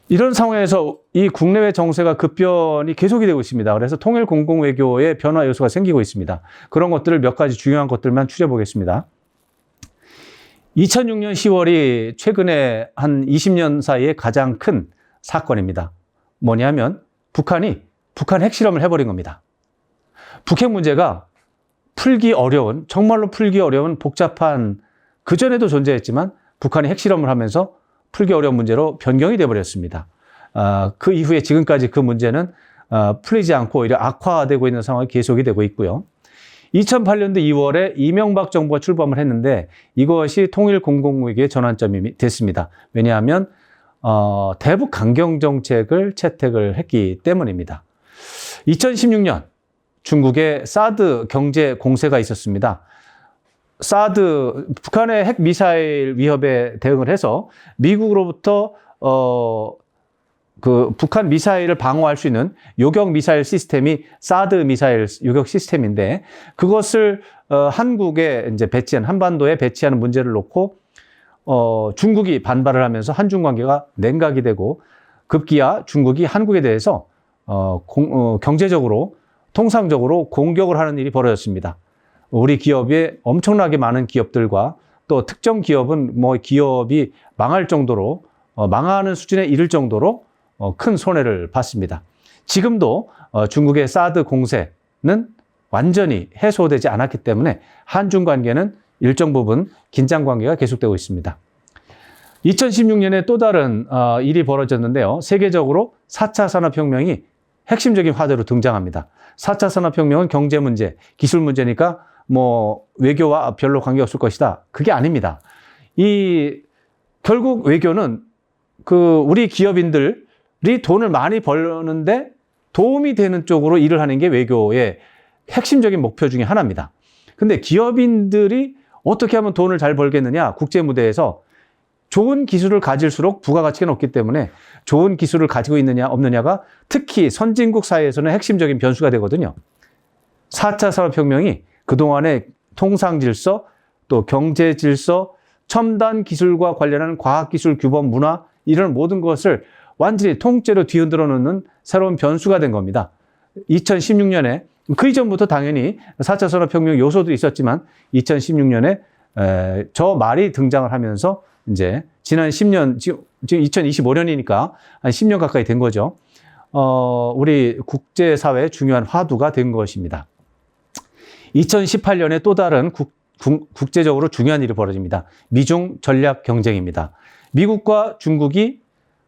이런 상황에서 이 국내외 정세가 급변이 계속이 되고 있습니다. 그래서 통일 공공외교의 변화 요소가 생기고 있습니다. 그런 것들을 몇 가지 중요한 것들만 추려보겠습니다. 2006년 10월이 최근에 한 20년 사이에 가장 큰 사건입니다. 뭐냐면 북한 핵실험을 해버린 겁니다. 북핵 문제가 정말로 풀기 어려운 복잡한, 그전에도 존재했지만 북한이 핵실험을 하면서 풀기 어려운 문제로 변경이 되어버렸습니다. 그 이후에 지금까지 그 문제는 풀리지 않고 오히려 악화되고 있는 상황이 계속이 되고 있고요. 2008년도 2월에 이명박 정부가 출범을 했는데 이것이 통일 공공위기의 전환점이 됐습니다. 왜냐하면 대북 강경 정책을 채택을 했기 때문입니다. 2016년 중국의 사드 경제 공세가 있었습니다. 북한의 핵 미사일 위협에 대응을 해서 미국으로부터 북한 미사일을 방어할 수 있는 요격 미사일 시스템이 사드 미사일 요격 시스템인데, 그것을 한국에 이제 한반도에 배치하는 문제를 놓고 중국이 반발을 하면서 한중 관계가 냉각이 되고, 급기야 중국이 한국에 대해서 경제적으로 통상적으로 공격을 하는 일이 벌어졌습니다. 우리 기업의 엄청나게 많은 기업들과 또 특정 기업은 기업이 망할 정도로 망하는 수준에 이를 정도로 큰 손해를 봤습니다. 지금도 중국의 사드 공세는 완전히 해소되지 않았기 때문에 한중 관계는 일정 부분 긴장 관계가 계속되고 있습니다. 2016년에 또 다른 일이 벌어졌는데요. 세계적으로 4차 산업혁명이 핵심적인 화두로 등장합니다. 4차 산업혁명은 경제 문제, 기술 문제니까 외교와 별로 관계없을 것이다. 그게 아닙니다. 결국 외교는 우리 기업인들이 돈을 많이 벌는데 도움이 되는 쪽으로 일을 하는 게 외교의 핵심적인 목표 중에 하나입니다. 근데 기업인들이 어떻게 하면 돈을 잘 벌겠느냐? 국제 무대에서 좋은 기술을 가질수록 부가가치가 높기 때문에 좋은 기술을 가지고 있느냐 없느냐가 특히 선진국 사회에서는 핵심적인 변수가 되거든요. 4차 산업혁명이 그동안의 통상질서, 또 경제질서, 첨단 기술과 관련한 과학기술 규범, 문화, 이런 모든 것을 완전히 통째로 뒤흔들어 놓는 새로운 변수가 된 겁니다. 2016년에, 그 이전부터 당연히 4차 산업혁명 요소도 있었지만 2016년에 저 말이 등장을 하면서 이제 지난 10년, 지금 2025년이니까 한 10년 가까이 된 거죠. 우리 국제사회의 중요한 화두가 된 것입니다. 2018년에 또 다른 국제적으로 중요한 일이 벌어집니다. 미중 전략 경쟁입니다. 미국과 중국이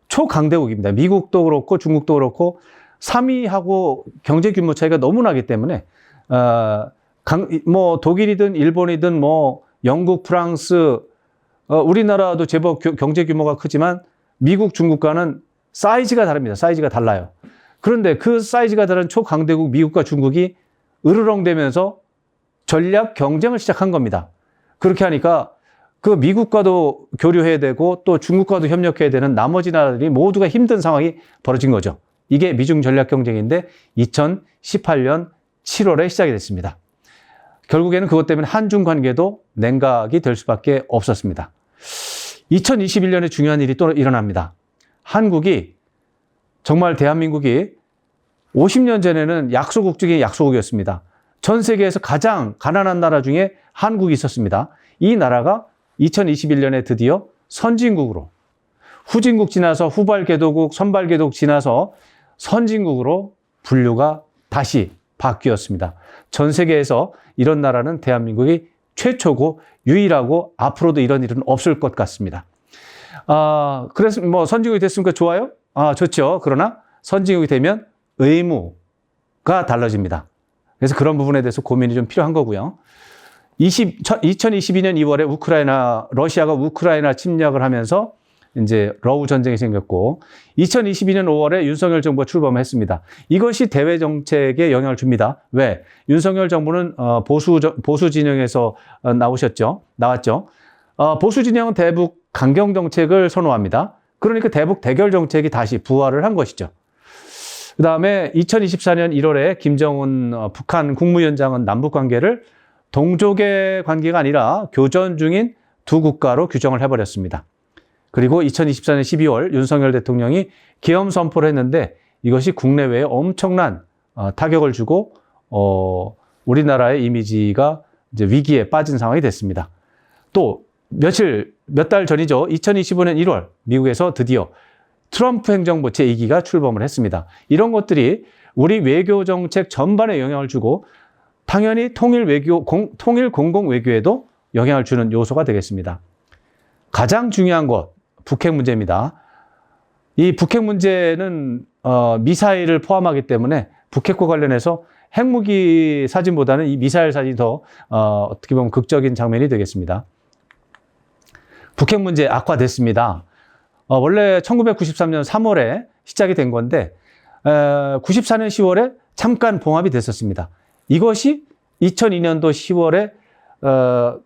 초강대국입니다. 미국도 그렇고 중국도 그렇고 3위하고 경제 규모 차이가 너무 나기 때문에 독일이든 일본이든 영국, 프랑스, 우리나라도 제법 경제 규모가 크지만 미국, 중국과는 사이즈가 다릅니다. 사이즈가 달라요. 그런데 그 사이즈가 다른 초강대국 미국과 중국이 으르렁대면서 전략 경쟁을 시작한 겁니다. 그렇게 하니까 그 미국과도 교류해야 되고 또 중국과도 협력해야 되는 나머지 나라들이 모두가 힘든 상황이 벌어진 거죠. 이게 미중 전략 경쟁인데 2018년 7월에 시작이 됐습니다. 결국에는 그것 때문에 한중 관계도 냉각이 될 수밖에 없었습니다. 2021년에 중요한 일이 또 일어납니다. 정말 대한민국이 50년 전에는 약소국 중에 약소국이었습니다. 전 세계에서 가장 가난한 나라 중에 한국이 있었습니다. 이 나라가 2021년에 드디어 선진국으로, 후진국 지나서 후발개도국, 선발개도국 지나서 선진국으로 분류가 다시 바뀌었습니다. 전 세계에서 이런 나라는 대한민국이 최초고 유일하고 앞으로도 이런 일은 없을 것 같습니다. 그래서 선진국이 됐으니까 좋아요? 좋죠. 그러나 선진국이 되면 의무가 달라집니다. 그래서 그런 부분에 대해서 고민이 좀 필요한 거고요. 2022년 2월에 러시아가 우크라이나 침략을 하면서 이제 러우 전쟁이 생겼고, 2022년 5월에 윤석열 정부가 출범을 했습니다. 이것이 대외 정책에 영향을 줍니다. 왜? 윤석열 정부는 보수 진영에서 나왔죠. 보수 진영은 대북 강경 정책을 선호합니다. 그러니까 대북 대결 정책이 다시 부활을 한 것이죠. 그 다음에 2024년 1월에 김정은 북한 국무위원장은 남북 관계를 동족의 관계가 아니라 교전 중인 두 국가로 규정을 해버렸습니다. 그리고 2024년 12월 윤석열 대통령이 계엄 선포를 했는데 이것이 국내외에 엄청난 타격을 주고 우리나라의 이미지가 이제 위기에 빠진 상황이 됐습니다. 또 몇 달 전이죠. 2025년 1월 미국에서 드디어 트럼프 행정부 제2기가 출범을 했습니다. 이런 것들이 우리 외교 정책 전반에 영향을 주고 당연히 통일 공공 외교에도 영향을 주는 요소가 되겠습니다. 가장 중요한 것, 북핵 문제입니다. 이 북핵 문제는 미사일을 포함하기 때문에 북핵과 관련해서 핵무기 사진보다는 이 미사일 사진이 더 어떻게 보면 극적인 장면이 되겠습니다. 북핵 문제 악화됐습니다. 원래 1993년 3월에 시작이 된 건데 94년 10월에 잠깐 봉합이 됐었습니다. 이것이 2002년도 10월에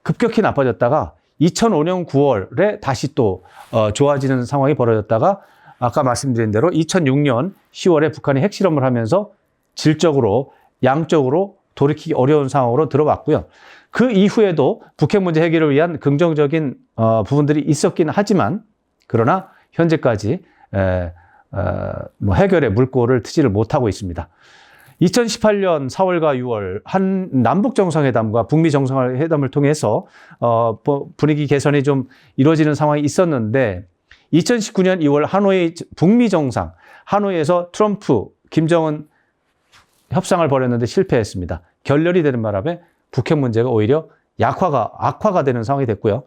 급격히 나빠졌다가 2005년 9월에 다시 또 좋아지는 상황이 벌어졌다가 아까 말씀드린 대로 2006년 10월에 북한이 핵실험을 하면서 질적으로 양적으로 돌이키기 어려운 상황으로 들어왔고요. 그 이후에도 북핵 문제 해결을 위한 긍정적인 부분들이 있었긴 하지만 그러나 현재까지 해결의 물꼬를 트지를 못하고 있습니다. 2018년 4월과 6월 한 남북 정상회담과 북미 정상회담을 통해서 분위기 개선이 좀 이루어지는 상황이 있었는데 2019년 2월 하노이 북미 정상 하노이에서 트럼프, 김정은 협상을 벌였는데 실패했습니다. 결렬이 되는 바람에 북핵 문제가 오히려 악화가 되는 상황이 됐고요.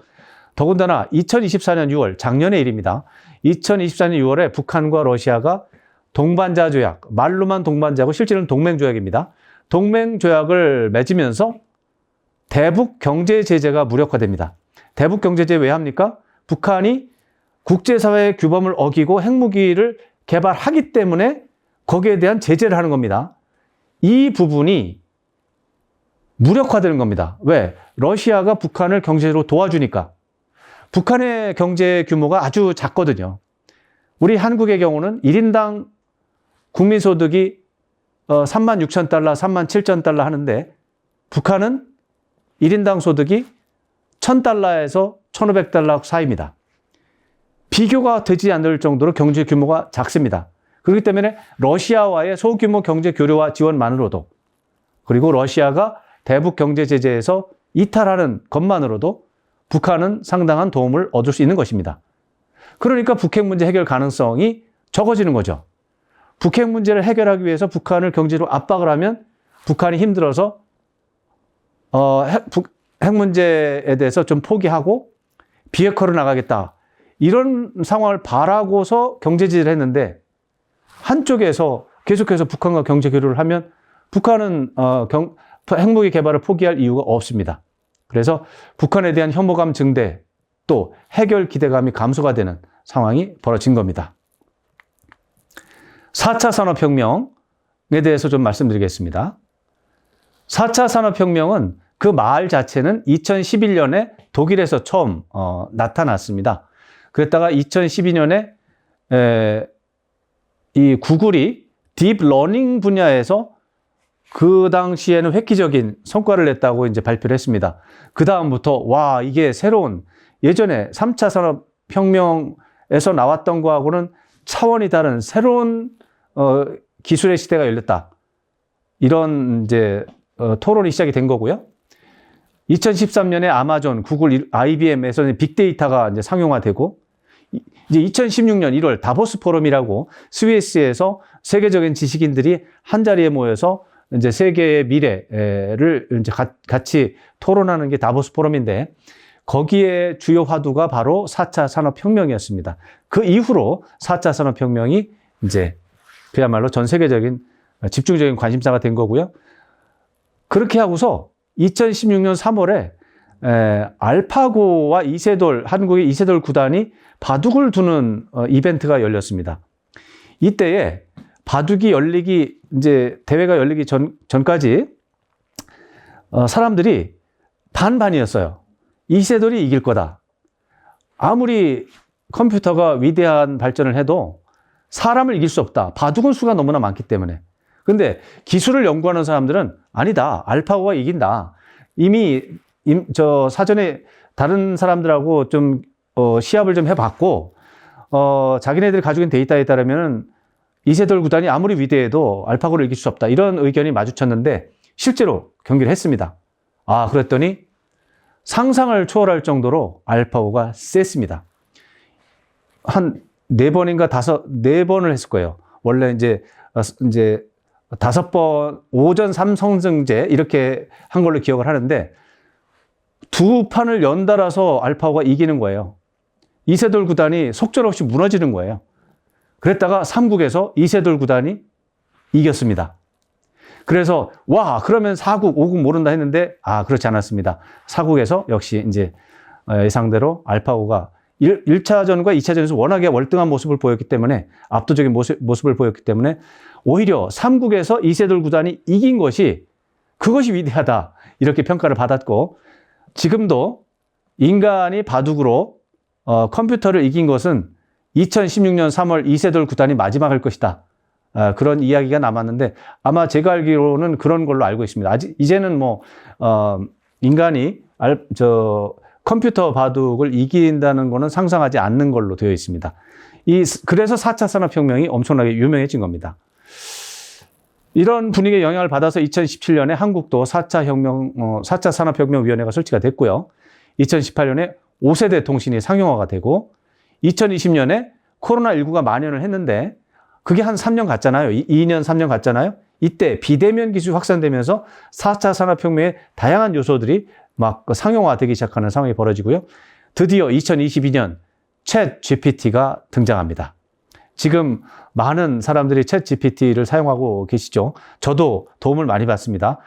더군다나 2024년 6월 작년의 일입니다. 2024년 6월에 북한과 러시아가 동반자 조약, 말로만 동반자고 실제로는 동맹 조약입니다. 동맹 조약을 맺으면서 대북 경제 제재가 무력화됩니다. 대북 경제 제재 왜 합니까? 북한이 국제사회의 규범을 어기고 핵무기를 개발하기 때문에 거기에 대한 제재를 하는 겁니다. 이 부분이 무력화되는 겁니다. 왜? 러시아가 북한을 경제적으로 도와주니까. 북한의 경제 규모가 아주 작거든요. 우리 한국의 경우는 1인당 국민소득이 36,000달러, 37,000달러 하는데 북한은 1인당 소득이 1,000달러에서 1,500달러 사이입니다. 비교가 되지 않을 정도로 경제 규모가 작습니다. 그렇기 때문에 러시아와의 소규모 경제 교류와 지원만으로도 그리고 러시아가 대북 경제 제재에서 이탈하는 것만으로도 북한은 상당한 도움을 얻을 수 있는 것입니다. 그러니까 북핵 문제 해결 가능성이 적어지는 거죠. 북핵 문제를 해결하기 위해서 북한을 경제로 압박을 하면 북한이 힘들어서 핵 문제에 대해서 좀 포기하고 비핵화로 나가겠다. 이런 상황을 바라고서 경제 제재를 했는데 한쪽에서 계속해서 북한과 경제 교류를 하면 북한은 핵무기 개발을 포기할 이유가 없습니다. 그래서 북한에 대한 혐오감 증대 또 해결 기대감이 감소가 되는 상황이 벌어진 겁니다. 4차 산업혁명에 대해서 좀 말씀드리겠습니다. 4차 산업혁명은 그 말 자체는 2011년에 독일에서 처음 나타났습니다. 그랬다가 2012년에 이 구글이 딥러닝 분야에서 그 당시에는 획기적인 성과를 냈다고 이제 발표를 했습니다. 그 다음부터 와 이게 새로운 예전에 3차 산업혁명에서 나왔던 거하고는 차원이 다른 새로운 기술의 시대가 열렸다. 이런 이제 토론이 시작이 된 거고요. 2013년에 아마존, 구글, IBM에서는 빅데이터가 이제 상용화되고 이제 2016년 1월 다보스 포럼이라고 스위스에서 세계적인 지식인들이 한 자리에 모여서 이제 세계의 미래를 이제 같이 토론하는 게 다보스 포럼인데 거기에 주요 화두가 바로 4차 산업혁명이었습니다. 그 이후로 4차 산업혁명이 이제 그야말로 전 세계적인 집중적인 관심사가 된 거고요. 그렇게 하고서 2016년 3월에 알파고와 이세돌, 한국의 이세돌 구단이 바둑을 두는 이벤트가 열렸습니다. 이때에 바둑이 열리기, 이제 대회가 열리기 전까지 사람들이 반반이었어요. 이세돌이 이길 거다. 아무리 컴퓨터가 위대한 발전을 해도 사람을 이길 수 없다. 바둑은 수가 너무나 많기 때문에. 근데 기술을 연구하는 사람들은 아니다. 알파고가 이긴다. 이미 사전에 다른 사람들하고 좀 시합을 좀 해봤고, 자기네들이 가지고 있는 데이터에 따르면 이세돌 구단이 아무리 위대해도 알파고를 이길 수 없다. 이런 의견이 마주쳤는데 실제로 경기를 했습니다. 그랬더니 상상을 초월할 정도로 알파고가 셌습니다. 한 4번인가 4번을 했을 거예요. 원래 이제 5번, 오전 3성승제 이렇게 한 걸로 기억을 하는데 2판을 연달아서 알파고가 이기는 거예요. 이세돌 구단이 속절없이 무너지는 거예요. 그랬다가 3국에서 이세돌 구단이 이겼습니다. 그래서 그러면 4국, 5국 모른다 했는데 그렇지 않았습니다. 4국에서 역시 이제 예상대로 알파고가 1차전과 2차전에서 워낙에 월등한 모습을 보였기 때문에 압도적인 모습을 보였기 때문에 오히려 3국에서 이세돌 구단이 이긴 그것이 위대하다 이렇게 평가를 받았고, 지금도 인간이 바둑으로 컴퓨터를 이긴 것은 2016년 3월 이세돌 구단이 마지막일 것이다. 그런 이야기가 남았는데 아마 제가 알기로는 그런 걸로 알고 있습니다. 이제는 인간이 컴퓨터 바둑을 이긴다는 거는 상상하지 않는 걸로 되어 있습니다. 그래서 4차 산업혁명이 엄청나게 유명해진 겁니다. 이런 분위기에 영향을 받아서 2017년에 한국도 4차 산업혁명위원회가 설치가 됐고요. 2018년에 5세대 통신이 상용화가 되고 2020년에 코로나19가 만연을 했는데 그게 한 3년 갔잖아요. 2년, 3년 갔잖아요. 이때 비대면 기술이 확산되면서 4차 산업혁명의 다양한 요소들이 막 상용화되기 시작하는 상황이 벌어지고요. 드디어 2022년 챗 GPT가 등장합니다. 지금 많은 사람들이 챗 GPT를 사용하고 계시죠. 저도 도움을 많이 받습니다.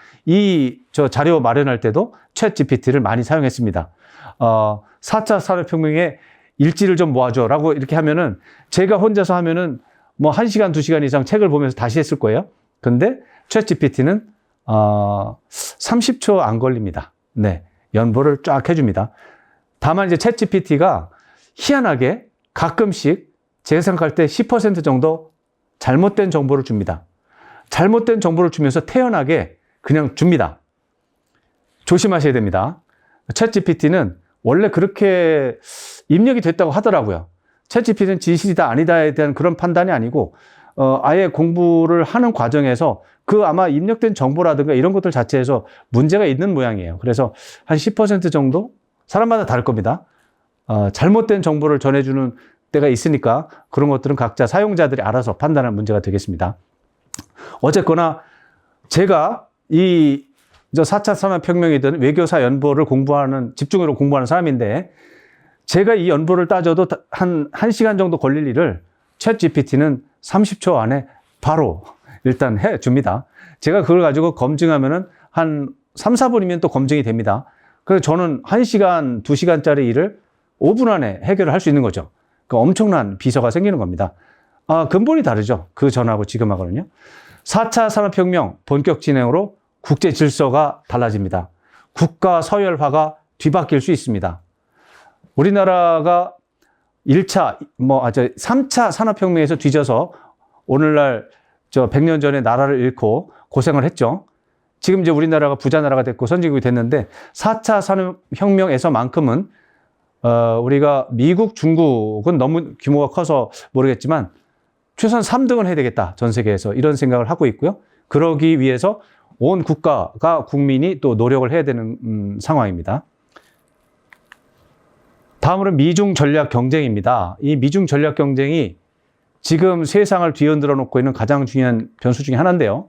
저 자료 마련할 때도 챗 GPT를 많이 사용했습니다. 4차 산업혁명의 일지를 좀 모아줘라고 이렇게 하면은 제가 혼자서 하면은 1시간, 2시간 이상 책을 보면서 다시 했을 거예요. 근데 챗 GPT는 30초 안 걸립니다. 네, 연보를 쫙 해줍니다. 다만 이제 챗 GPT가 희한하게 가끔씩 제가 생각할 때 10% 정도 잘못된 정보를 줍니다. 잘못된 정보를 주면서 태연하게 그냥 줍니다. 조심하셔야 됩니다. 챗 GPT는 원래 그렇게 입력이 됐다고 하더라고요. 챗 GPT는 진실이다 아니다에 대한 그런 판단이 아니고 아예 공부를 하는 과정에서 아마 입력된 정보라든가 이런 것들 자체에서 문제가 있는 모양이에요. 그래서 한 10% 정도 사람마다 다를 겁니다. 잘못된 정보를 전해주는 때가 있으니까 그런 것들은 각자 사용자들이 알아서 판단할 문제가 되겠습니다. 어쨌거나 제가 4차 산업혁명이든 외교사 연보를 집중적으로 공부하는 사람인데 제가 이 연보를 따져도 한 1시간 정도 걸릴 일을 챗 GPT는 30초 안에 바로 일단 해줍니다. 제가 그걸 가지고 검증하면은 한 3, 4분이면 또 검증이 됩니다. 그래서 저는 1시간, 2시간짜리 일을 5분 안에 해결을 할 수 있는 거죠. 그러니까 엄청난 비서가 생기는 겁니다. 근본이 다르죠. 그 전하고 지금하고는요. 4차 산업혁명 본격 진행으로 국제 질서가 달라집니다. 국가 서열화가 뒤바뀔 수 있습니다. 우리나라가 3차 산업혁명에서 뒤져서 오늘날 100년 전에 나라를 잃고 고생을 했죠. 지금 이제 우리나라가 부자 나라가 됐고 선진국이 됐는데 4차 산업혁명에서만큼은 우리가 미국, 중국은 너무 규모가 커서 모르겠지만 최소한 3등은 해야 되겠다. 전 세계에서 이런 생각을 하고 있고요. 그러기 위해서 온 국가가 국민이 또 노력을 해야 되는 상황입니다. 다음으로는 미중 전략 경쟁입니다. 이 미중 전략 경쟁이 지금 세상을 뒤흔들어 놓고 있는 가장 중요한 변수 중에 하나인데요.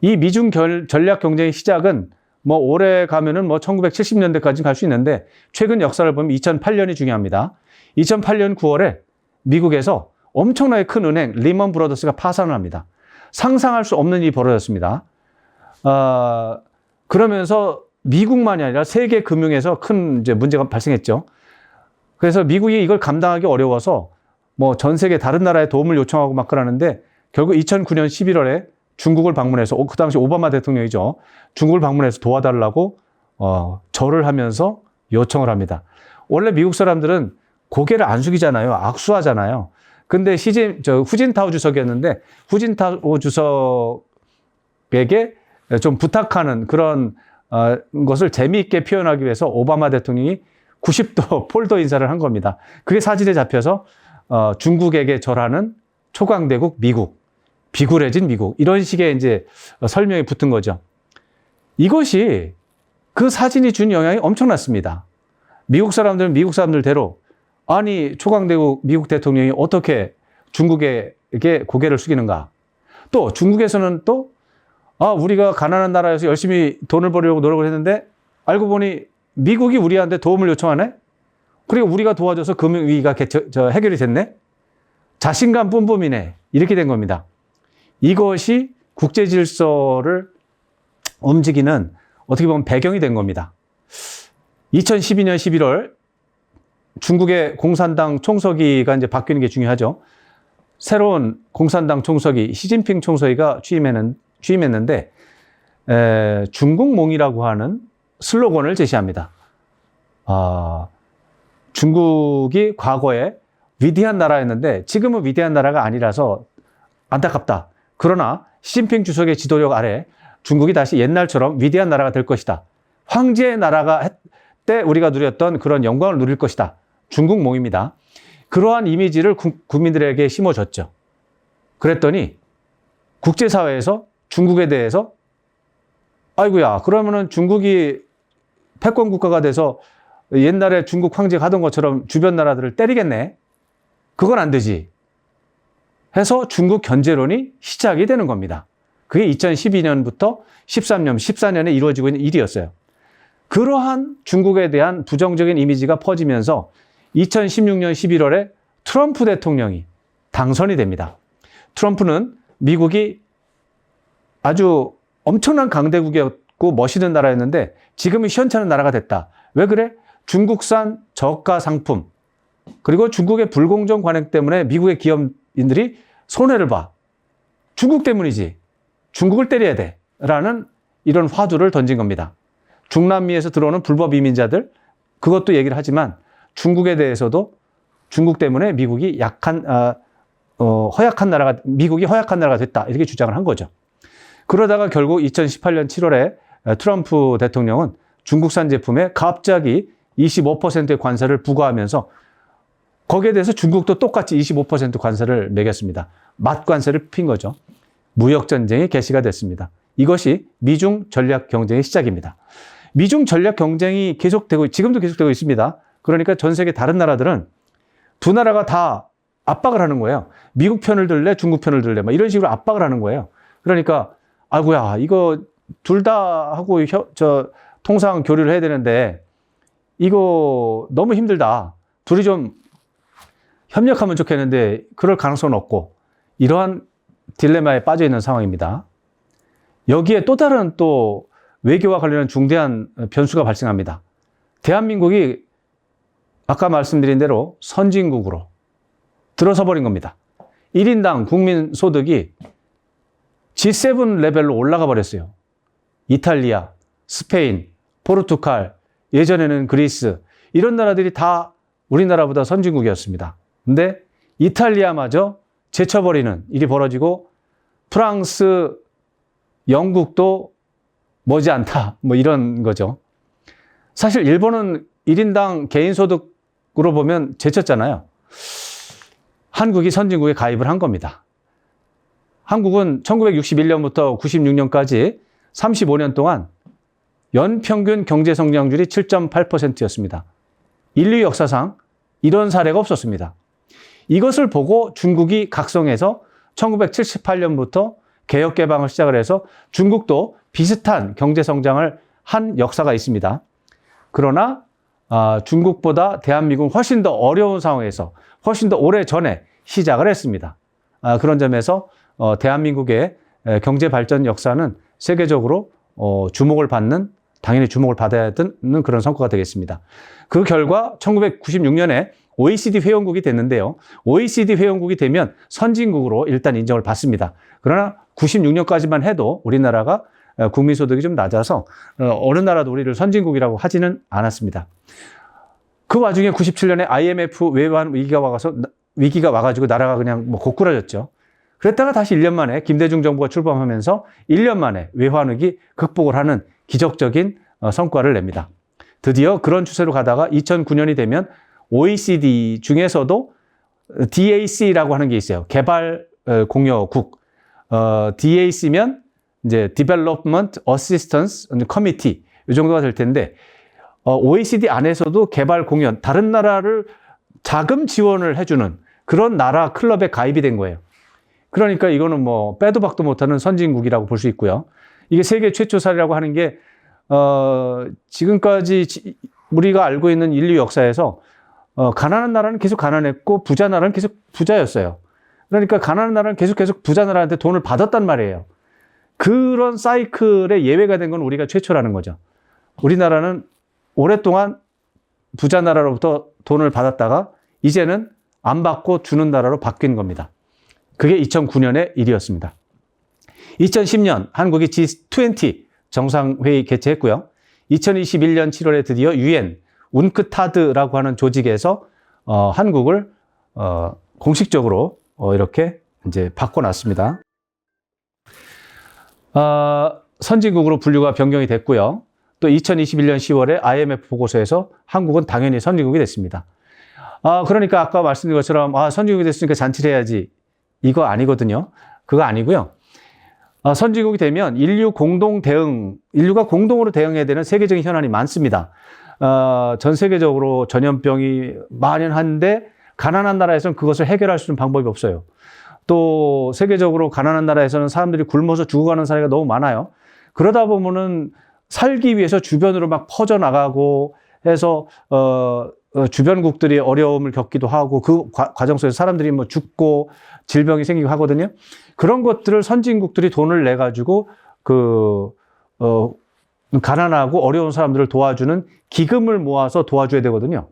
이 미중 전략 경쟁의 시작은 오래 가면은 1970년대까지 갈 수 있는데 최근 역사를 보면 2008년이 중요합니다. 2008년 9월에 미국에서 엄청나게 큰 은행 리먼 브러더스가 파산을 합니다. 상상할 수 없는 일이 벌어졌습니다. 그러면서 미국만이 아니라 세계 금융에서 큰 이제 문제가 발생했죠. 그래서 미국이 이걸 감당하기 어려워서 전 세계 다른 나라에 도움을 요청하고 막 그러는데 결국 2009년 11월에 중국을 방문해서 그 당시 오바마 대통령이죠. 중국을 방문해서 도와달라고 절을 하면서 요청을 합니다. 원래 미국 사람들은 고개를 안 숙이잖아요. 악수하잖아요. 근데 후진타오 주석이었는데 후진타오 주석에게 좀 부탁하는 그런 것을 재미있게 표현하기 위해서 오바마 대통령이 90도 폴더 인사를 한 겁니다. 그게 사진에 잡혀서 중국에게 절하는 초강대국 미국, 비굴해진 미국, 이런 식의 이제 설명이 붙은 거죠. 이것이 그 사진이 준 영향이 엄청났습니다. 미국 사람들은 미국 사람들대로 아니 초강대국 미국 대통령이 어떻게 중국에게 고개를 숙이는가. 또 중국에서는 또 우리가 가난한 나라에서 열심히 돈을 벌려고 노력을 했는데 알고 보니 미국이 우리한테 도움을 요청하네? 그리고 우리가 도와줘서 금융위기가 해결이 됐네? 자신감 뿜뿜이네. 이렇게 된 겁니다. 이것이 국제 질서를 움직이는 어떻게 보면 배경이 된 겁니다. 2012년 11월 중국의 공산당 총서기가 이제 바뀌는 게 중요하죠. 새로운 공산당 총서기 시진핑 총서기가 취임했는데 중국몽이라고 하는 슬로건을 제시합니다. 중국이 과거에 위대한 나라였는데 지금은 위대한 나라가 아니라서 안타깝다. 그러나 시진핑 주석의 지도력 아래 중국이 다시 옛날처럼 위대한 나라가 될 것이다. 황제의 나라가 때 우리가 누렸던 그런 영광을 누릴 것이다. 중국몽입니다. 그러한 이미지를 국민들에게 심어줬죠. 그랬더니 국제사회에서 중국에 대해서 아이고야, 그러면은 중국이 패권 국가가 돼서 옛날에 중국 황제가 하던 것처럼 주변 나라들을 때리겠네. 그건 안 되지. 해서 중국 견제론이 시작이 되는 겁니다. 그게 2012년부터 14년에 이루어지고 있는 일이었어요. 그러한 중국에 대한 부정적인 이미지가 퍼지면서 2016년 11월에 트럼프 대통령이 당선이 됩니다. 트럼프는 미국이 아주 엄청난 강대국이었고 멋있는 나라였는데 지금은 시원찮은 나라가 됐다. 왜 그래? 중국산 저가 상품 그리고 중국의 불공정 관행 때문에 미국의 기업인들이 손해를 봐. 중국 때문이지. 중국을 때려야 돼. 라는 이런 화두를 던진 겁니다. 중남미에서 들어오는 불법 이민자들 그것도 얘기를 하지만 중국에 대해서도 중국 때문에 미국이 허약한 나라가 됐다. 이렇게 주장을 한 거죠. 그러다가 결국 2018년 7월에 트럼프 대통령은 중국산 제품에 갑자기 25%의 관세를 부과하면서 거기에 대해서 중국도 똑같이 25% 관세를 매겼습니다. 맞관세를 핀 거죠. 무역전쟁이 개시가 됐습니다. 이것이 미중 전략 경쟁의 시작입니다. 미중 전략 경쟁이 지금도 계속되고 있습니다. 그러니까 전 세계 다른 나라들은 두 나라가 다 압박을 하는 거예요. 미국 편을 들래, 중국 편을 들래, 막 이런 식으로 압박을 하는 거예요. 그러니까, 아이고야, 이거 둘 다 하고 통상 교류를 해야 되는데, 이거 너무 힘들다. 둘이 좀 협력하면 좋겠는데, 그럴 가능성은 없고, 이러한 딜레마에 빠져 있는 상황입니다. 여기에 또 다른 외교와 관련한 중대한 변수가 발생합니다. 대한민국이 아까 말씀드린 대로 선진국으로 들어서 버린 겁니다. 1인당 국민 소득이 G7 레벨로 올라가 버렸어요. 이탈리아, 스페인, 포르투갈, 예전에는 그리스 이런 나라들이 다 우리나라보다 선진국이었습니다. 근데 이탈리아마저 제쳐버리는 일이 벌어지고 프랑스, 영국도 머지않다. 뭐 이런 거죠. 사실 일본은 1인당 개인소득으로 보면 제쳤잖아요. 한국이 선진국에 가입을 한 겁니다. 한국은 1961년부터 96년까지 35년 동안 연평균 경제성장률이 7.8%였습니다. 인류 역사상 이런 사례가 없었습니다. 이것을 보고 중국이 각성해서 1978년부터 개혁 개방을 시작을 해서 중국도 비슷한 경제성장을 한 역사가 있습니다. 그러나 중국보다 대한민국은 훨씬 더 어려운 상황에서 훨씬 더 오래 전에 시작을 했습니다. 그런 점에서 대한민국의 경제 발전 역사는 세계적으로 당연히 주목을 받아야 되는 그런 성과가 되겠습니다. 그 결과 1996년에 OECD 회원국이 됐는데요. OECD 회원국이 되면 선진국으로 일단 인정을 받습니다. 그러나 96년까지만 해도 우리나라가 국민소득이 좀 낮아서 어느 나라도 우리를 선진국이라고 하지는 않았습니다. 그 와중에 97년에 IMF 외환 위기가 와가지고 나라가 그냥 고꾸라졌죠. 그랬다가 다시 1년 만에 김대중 정부가 출범하면서 1년 만에 외환위기 극복을 하는 기적적인 성과를 냅니다. 드디어 그런 추세로 가다가 2009년이 되면 OECD 중에서도 DAC라고 하는 게 있어요. 개발 공여국. DAC면 이제 Development Assistance Committee 이 정도가 될 텐데 OECD 안에서도 개발 공연, 다른 나라를 자금 지원을 해주는 그런 나라 클럽에 가입이 된 거예요. 그러니까 이거는 뭐 빼도 박도 못하는 선진국이라고 볼 수 있고요. 이게 세계 최초 사례라고 하는 게 지금까지 우리가 알고 있는 인류 역사에서 가난한 나라는 계속 가난했고 부자 나라는 계속 부자였어요. 그러니까 가난한 나라는 계속 부자 나라한테 돈을 받았단 말이에요. 그런 사이클에 예외가 된 건 우리가 최초라는 거죠. 우리나라는 오랫동안 부자 나라로부터 돈을 받았다가 이제는 안 받고 주는 나라로 바뀐 겁니다. 그게 2009년의 일이었습니다. 2010년 한국이 G20 정상회의 개최했고요. 2021년 7월에 드디어 UN 운크타드라고 하는 조직에서 한국을 공식적으로 이렇게 이제 바꿔놨습니다. 선진국으로 분류가 변경이 됐고요. 또 2021년 10월에 IMF 보고서에서 한국은 당연히 선진국이 됐습니다. 그러니까 아까 말씀드린 것처럼 선진국이 됐으니까 잔치를 해야지. 이거 아니거든요. 그거 아니고요. 선진국이 되면 인류가 공동으로 대응해야 되는 세계적인 현안이 많습니다. 전 세계적으로 전염병이 만연한데 가난한 나라에서는 그것을 해결할 수 있는 방법이 없어요. 또 세계적으로 가난한 나라에서는 사람들이 굶어서 죽어가는 사례가 너무 많아요. 그러다 보면은 살기 위해서 주변으로 막 퍼져나가고 해서 주변국들이 어려움을 겪기도 하고 그 과정 속에서 사람들이 뭐 죽고 질병이 생기고 하거든요. 그런 것들을 선진국들이 돈을 내 가지고 가난하고 어려운 사람들을 도와주는 기금을 모아서 도와줘야 되거든요.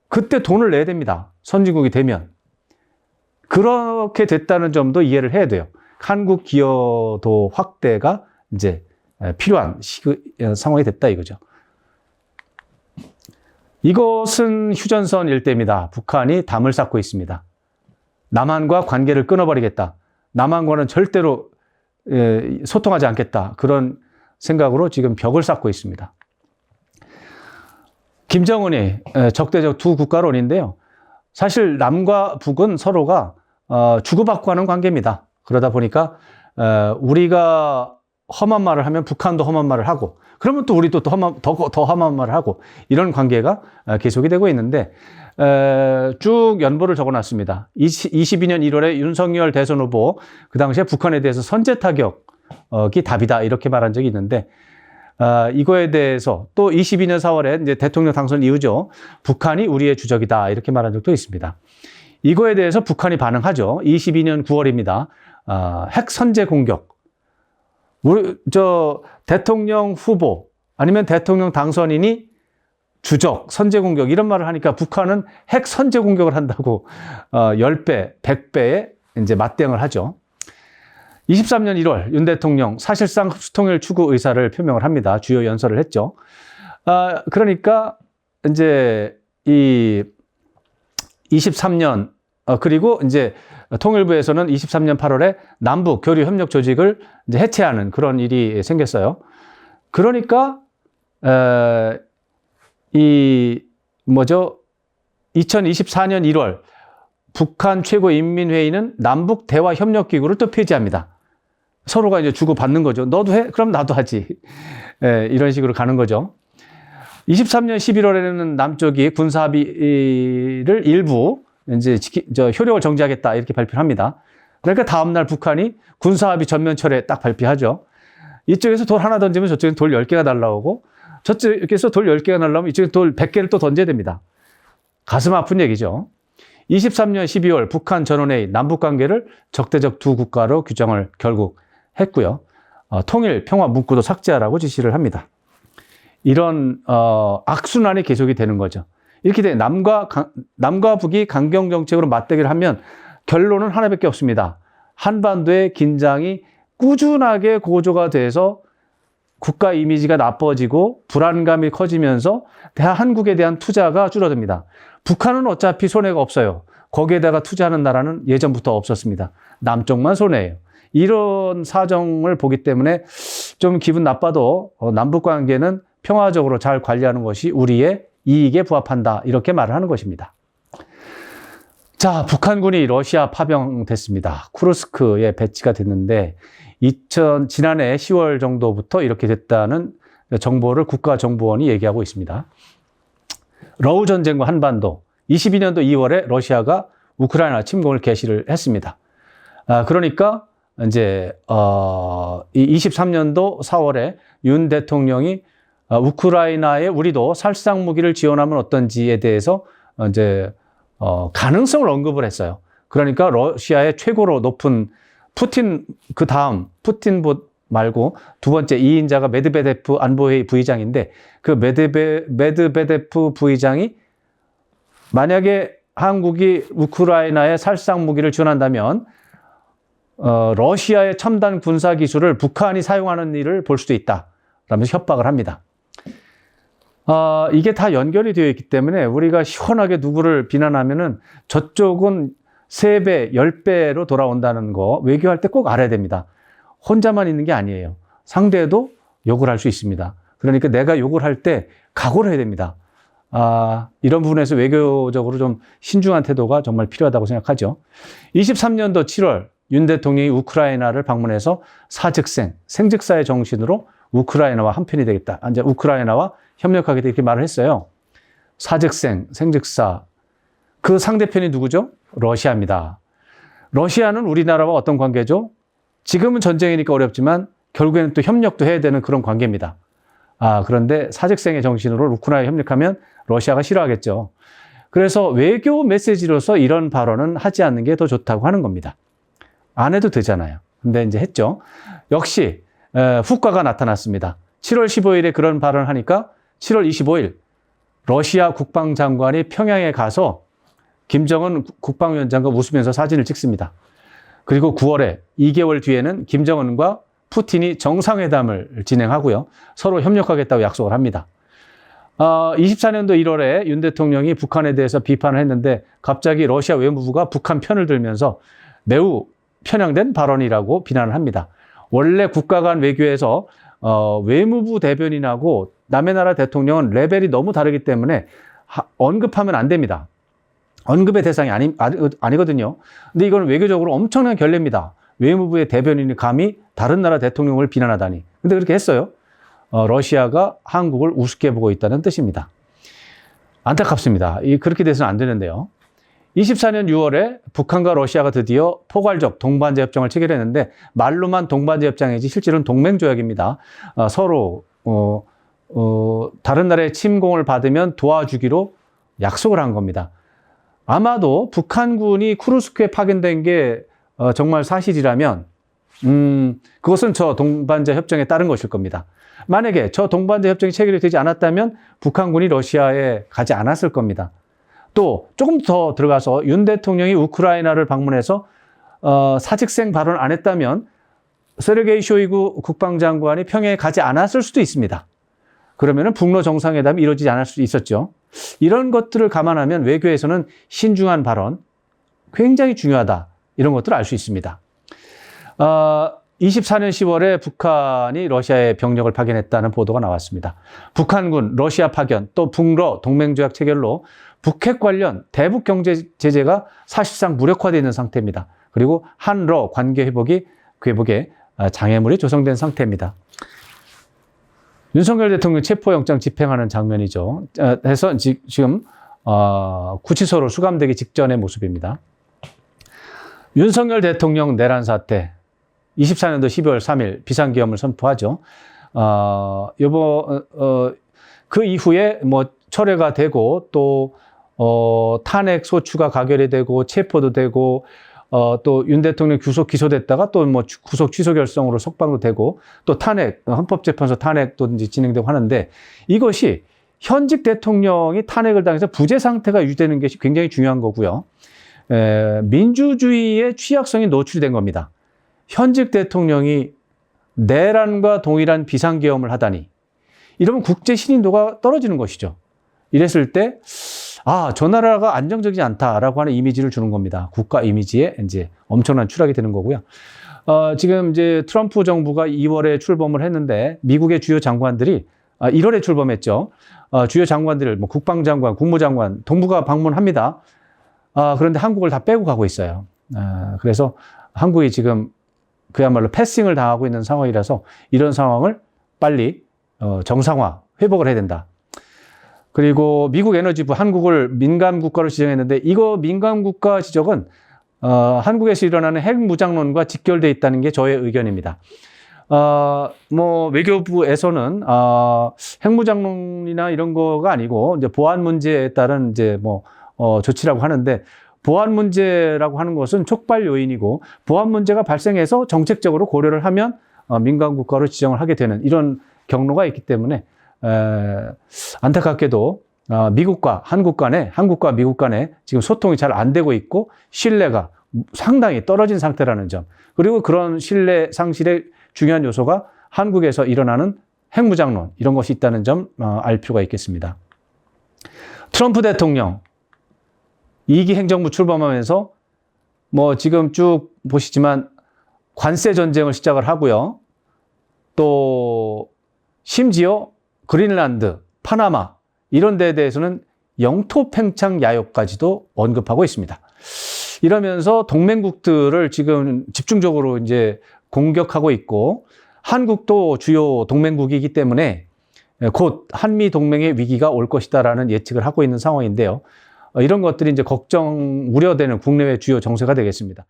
그때 돈을 내야 됩니다. 선진국이 되면. 그렇게 됐다는 점도 이해를 해야 돼요. 한국 기여도 확대가 이제 필요한 상황이 됐다 이거죠. 이것은 휴전선 일대입니다. 북한이 담을 쌓고 있습니다. 남한과 관계를 끊어버리겠다. 남한과는 절대로 소통하지 않겠다. 그런 생각으로 지금 벽을 쌓고 있습니다. 김정은이 적대적 두 국가론인데요. 사실 남과 북은 서로가 주고받고 하는 관계입니다. 그러다 보니까 우리가 험한 말을 하면 북한도 험한 말을 하고 그러면 또 우리도 더 험한 말을 하고 이런 관계가 계속이 되고 있는데 쭉 연보를 적어놨습니다. 22년 1월에 윤석열 대선 후보 그 당시에 북한에 대해서 선제 타격이 답이다 이렇게 말한 적이 있는데 이거에 대해서 또 22년 4월에 이제 대통령 당선 이후죠. 북한이 우리의 주적이다 이렇게 말한 적도 있습니다. 이거에 대해서 북한이 반응하죠. 22년 9월입니다. 핵 선제 공격. 대통령 후보 아니면 대통령 당선인이 주적, 선제 공격 이런 말을 하니까 북한은 핵 선제 공격을 한다고 10배, 100배에 이제 맞대응을 하죠. 23년 1월 윤 대통령 사실상 흡수통일 추구 의사를 표명을 합니다. 주요 연설을 했죠. 그러니까 이제 이 23년 그리고 이제 통일부에서는 23년 8월에 남북 교류 협력 조직을 이제 해체하는 그런 일이 생겼어요. 그러니까 2024년 1월 북한 최고인민회의는 남북 대화 협력 기구를 또 폐지합니다. 서로가 이제 주고받는 거죠. 너도 해? 그럼 나도 하지. 이런 식으로 가는 거죠. 23년 11월에는 남쪽이 군사합의를 일부 이제 효력을 정지하겠다 이렇게 발표를 합니다. 그러니까 다음날 북한이 군사합의 전면 철회 딱 발표하죠. 이쪽에서 돌 하나 던지면 저쪽에서 돌 10개가 날라오고 저쪽에서 돌 10개가 날라오면 이쪽에 돌 100개를 또 던져야 됩니다. 가슴 아픈 얘기죠. 23년 12월 북한 전원회의 남북관계를 적대적 두 국가로 규정을 결국 했고요. 통일 평화 문구도 삭제하라고 지시를 합니다. 이런 악순환이 계속이 되는 거죠. 이렇게 돼 남과 북이 강경 정책으로 맞대결을 하면 결론은 하나밖에 없습니다. 한반도의 긴장이 꾸준하게 고조가 돼서 국가 이미지가 나빠지고 불안감이 커지면서 한국에 대한 투자가 줄어듭니다. 북한은 어차피 손해가 없어요. 거기에다가 투자하는 나라는 예전부터 없었습니다. 남쪽만 손해예요. 이런 사정을 보기 때문에 좀 기분 나빠도 남북 관계는 평화적으로 잘 관리하는 것이 우리의 이익에 부합한다. 이렇게 말을 하는 것입니다. 자, 북한군이 러시아 파병됐습니다. 쿠르스크에 배치가 됐는데 지난해 10월 정도부터 이렇게 됐다는 정보를 국가정보원이 얘기하고 있습니다. 러우 전쟁과 한반도 22년도 2월에 러시아가 우크라이나 침공을 개시를 했습니다. 그러니까 이제 23년도 4월에 윤 대통령이 우크라이나에 우리도 살상 무기를 지원하면 어떤지에 대해서 이제 가능성을 언급을 했어요. 그러니까 러시아의 최고로 높은 푸틴, 그 다음 푸틴 말고 두 번째 2인자가 메드베데프 안보회의 부의장인데 그 메드베데프 부의장이 만약에 한국이 우크라이나에 살상 무기를 지원한다면 러시아의 첨단 군사 기술을 북한이 사용하는 일을 볼 수도 있다. 라면서 협박을 합니다. 이게 다 연결이 되어 있기 때문에 우리가 시원하게 누구를 비난하면은 저쪽은 3배, 10배로 돌아온다는 거 외교할 때 꼭 알아야 됩니다. 혼자만 있는 게 아니에요. 상대도 욕을 할 수 있습니다. 그러니까 내가 욕을 할 때 각오를 해야 됩니다. 이런 부분에서 외교적으로 좀 신중한 태도가 정말 필요하다고 생각하죠. 23년도 7월 윤 대통령이 우크라이나를 방문해서 사즉생, 생즉사의 정신으로 우크라이나와 한편이 되겠다. 이제 우크라이나와 협력하겠다 이렇게 말을 했어요. 사즉생, 생즉사. 그 상대편이 누구죠? 러시아입니다. 러시아는 우리나라와 어떤 관계죠? 지금은 전쟁이니까 어렵지만 결국에는 또 협력도 해야 되는 그런 관계입니다. 그런데 사즉생의 정신으로 우크라이나와 협력하면 러시아가 싫어하겠죠. 그래서 외교 메시지로서 이런 발언은 하지 않는 게 더 좋다고 하는 겁니다. 안 해도 되잖아요. 근데 이제 했죠. 역시 후과가 나타났습니다. 7월 15일에 그런 발언을 하니까 7월 25일 러시아 국방장관이 평양에 가서 김정은 국방위원장과 웃으면서 사진을 찍습니다. 그리고 9월에 2개월 뒤에는 김정은과 푸틴이 정상회담을 진행하고요. 서로 협력하겠다고 약속을 합니다. 24년도 1월에 윤 대통령이 북한에 대해서 비판을 했는데 갑자기 러시아 외무부가 북한 편을 들면서 매우 편향된 발언이라고 비난을 합니다. 원래 국가 간 외교에서 외무부 대변인하고 남의 나라 대통령은 레벨이 너무 다르기 때문에 언급하면 안 됩니다. 언급의 대상이 아니거든요. 근데 이건 외교적으로 엄청난 결례입니다. 외무부의 대변인이 감히 다른 나라 대통령을 비난하다니. 근데 그렇게 했어요. 러시아가 한국을 우습게 보고 있다는 뜻입니다. 안타깝습니다. 그렇게 돼서는 안 되는데요. 24년 6월에 북한과 러시아가 드디어 포괄적 동반자 협정을 체결했는데 말로만 동반자 협정이지 실제로는 동맹조약입니다. 서로 다른 나라의 침공을 받으면 도와주기로 약속을 한 겁니다. 아마도 북한군이 쿠르스크에 파견된 게 정말 사실이라면 그것은 저 동반자 협정에 따른 것일 겁니다. 만약에 저 동반자 협정이 체결이 되지 않았다면 북한군이 러시아에 가지 않았을 겁니다. 또 조금 더 들어가서 윤 대통령이 우크라이나를 방문해서 사직생 발언 안 했다면 세르게이 쇼이구 국방장관이 평양에 가지 않았을 수도 있습니다. 그러면은 북러 정상회담이 이루어지지 않을 수도 있었죠. 이런 것들을 감안하면 외교에서는 신중한 발언 굉장히 중요하다. 이런 것들을 알 수 있습니다. 24년 10월에 북한이 러시아에 병력을 파견했다는 보도가 나왔습니다. 북한군 러시아 파견 또 북러 동맹조약 체결로 북핵 관련 대북 경제 제재가 사실상 무력화되어 있는 상태입니다. 그리고 한러 관계 회복에 장애물이 조성된 상태입니다. 윤석열 대통령 체포영장 집행하는 장면이죠. 해서 지금 구치소로 수감되기 직전의 모습입니다. 윤석열 대통령 내란 사태 24년도 12월 3일 비상계엄을 선포하죠. 그 이후에 철회가 되고 또 탄핵 소추가 가결이 되고 체포도 되고 또 윤 대통령 기소됐다가 또 구속 취소 결정으로 석방도 되고 또 탄핵 헌법재판소 탄핵도 이제 진행되고 하는데 이것이 현직 대통령이 탄핵을 당해서 부재 상태가 유지되는 것이 굉장히 중요한 거고요. 민주주의의 취약성이 노출된 겁니다. 현직 대통령이 내란과 동일한 비상계엄을 하다니 이러면 국제 신인도가 떨어지는 것이죠. 이랬을 때 저 나라가 안정적이지 않다라고 하는 이미지를 주는 겁니다. 국가 이미지에 이제 엄청난 추락이 되는 거고요. 지금 이제 트럼프 정부가 2월에 출범을 했는데 미국의 주요 장관들이 1월에 출범했죠. 주요 장관들, 뭐 국방장관, 국무장관, 동부가 방문합니다. 그런데 한국을 다 빼고 가고 있어요. 그래서 한국이 지금 그야말로 패싱을 당하고 있는 상황이라서 이런 상황을 빨리 정상화, 회복을 해야 된다. 그리고 미국 에너지부 한국을 민간국가로 지정했는데 이거 민간국가 지정은 한국에서 일어나는 핵무장론과 직결되어 있다는 게 저의 의견입니다. 뭐 외교부에서는 핵무장론이나 이런 거가 아니고 이제 보안 문제에 따른 이제 뭐 조치라고 하는데 보안 문제라고 하는 것은 촉발 요인이고 보안 문제가 발생해서 정책적으로 고려를 하면 민간 국가로 지정을 하게 되는 이런 경로가 있기 때문에 안타깝게도 미국과 한국 간에 한국과 미국 간에 지금 소통이 잘 안 되고 있고 신뢰가 상당히 떨어진 상태라는 점 그리고 그런 신뢰 상실의 중요한 요소가 한국에서 일어나는 핵무장론 이런 것이 있다는 점 알 필요가 있겠습니다. 트럼프 대통령 2기 행정부 출범하면서 뭐 지금 쭉 보시지만 관세 전쟁을 시작을 하고요. 또 심지어 그린란드, 파나마 이런 데에 대해서는 영토 팽창 야욕까지도 언급하고 있습니다. 이러면서 동맹국들을 지금 집중적으로 이제 공격하고 있고 한국도 주요 동맹국이기 때문에 곧 한미 동맹의 위기가 올 것이다라는 예측을 하고 있는 상황인데요. 이런 것들이 이제 걱정, 우려되는 국내외 주요 정세가 되겠습니다.